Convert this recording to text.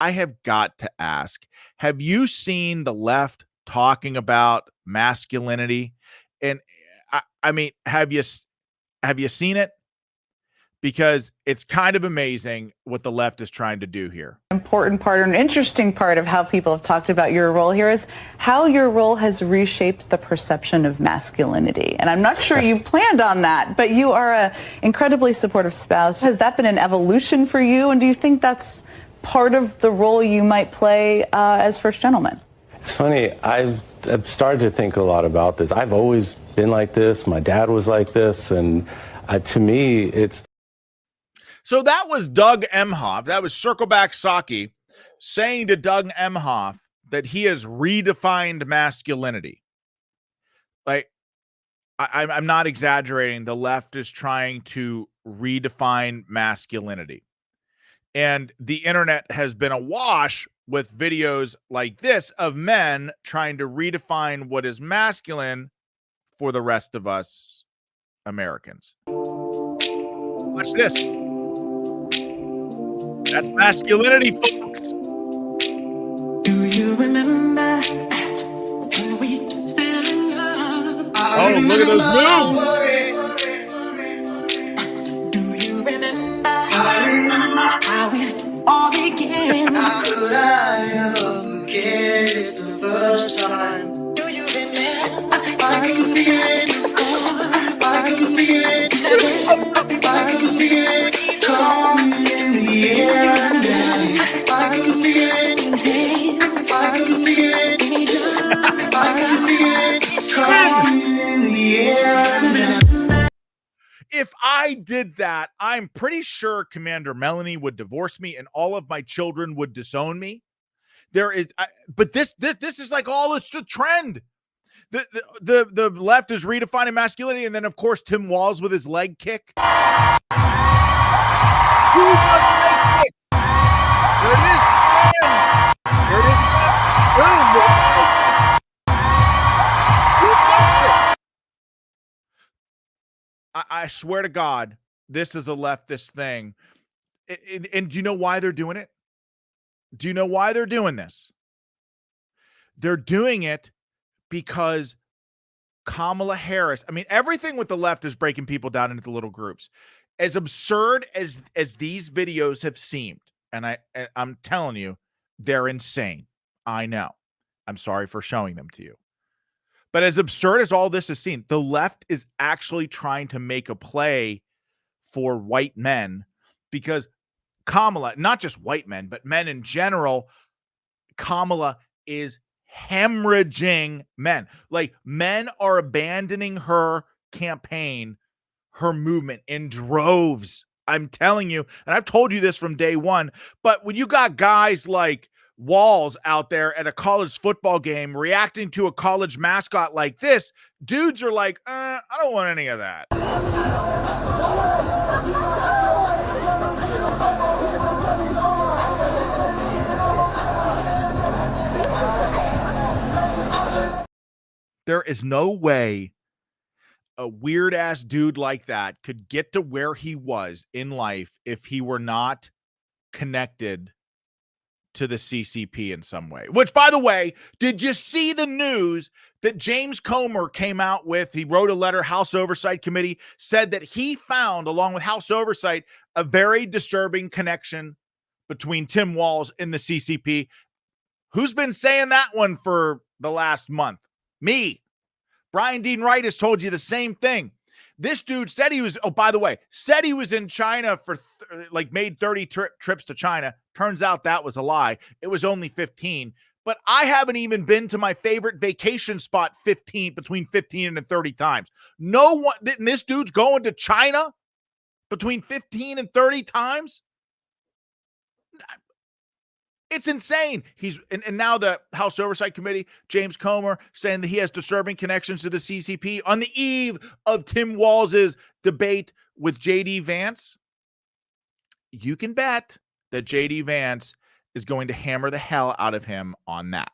I have got to ask, have you seen the left talking about masculinity? And I mean, have you seen it? Because it's kind of amazing what the left is trying to do here. Important part, an interesting part of how people have talked about your role here is how your role has reshaped the perception of masculinity. And I'm not sure you planned on that, but you are an incredibly supportive spouse. Has that been an evolution for you? And do you think that's part of the role you might play as first gentleman? It's funny. I've started to think a lot about this. I've always been like this. My dad was like this. And to me, it's. So that was Doug Emhoff. That was Circleback Saki saying to Doug Emhoff that he has redefined masculinity. Like, I'm not exaggerating. The left is trying to redefine masculinity. And the internet has been awash with videos like this of men trying to redefine what is masculine for the rest of us Americans. Watch this. That's masculinity, folks. Do you remember when we fell in love? Oh, look at those moves. Do you remember how it all began? How could I ever forget? It's the first time. Do you remember? I can feel it. I can feel it. I can feel it coming in the air now. I can feel it in hands. I can feel it. I can feel it. It's coming in the air now. If I did that, I'm pretty sure Commander Melanie would divorce me and all of my children would disown me. But this is like all it's a trend. The left is redefining masculinity, and then of course Tim Walz with his leg kick. Who doesn't make kicks? There it is. There it is. Boom. Who does it? I swear to God, this is a leftist thing. And do you know why they're doing it? Do you know why they're doing this? They're doing it because Kamala Harris, I mean, everything with the left is breaking people down into little groups. As absurd as these videos have seemed, and I'm telling you, they're insane. I know. I'm sorry for showing them to you. But as absurd as all this is seen, the left is actually trying to make a play for white men because Kamala, not just white men, but men in general, Kamala is hemorrhaging men. Like, men are abandoning her campaign, her movement in droves. I'm telling you, and I've told you this from day one, but when you got guys like Walz out there at a college football game reacting to a college mascot like this, dudes are like, I don't want any of that. There is no way a weird ass dude like that could get to where he was in life if he were not connected to the CCP in some way. Which, by the way, did you see the news that James Comer came out with? He wrote a letter, House Oversight Committee, said that he found, along with House Oversight, a very disturbing connection between Tim Walz and the CCP. Who's been saying that one for the last month? Me. Brian Dean Wright has told you the same thing. This dude said he was, oh, by the way, said he was in China for made 30 trips to China. Turns out that was a lie. It was only 15. But I haven't even been to my favorite vacation spot between 15 and 30 times. No one, this dude's going to China between 15 and 30 times? It's insane. And now the House Oversight Committee, James Comer, saying that he has disturbing connections to the CCP on the eve of Tim Walz's debate with J.D. Vance. You can bet that J.D. Vance is going to hammer the hell out of him on that.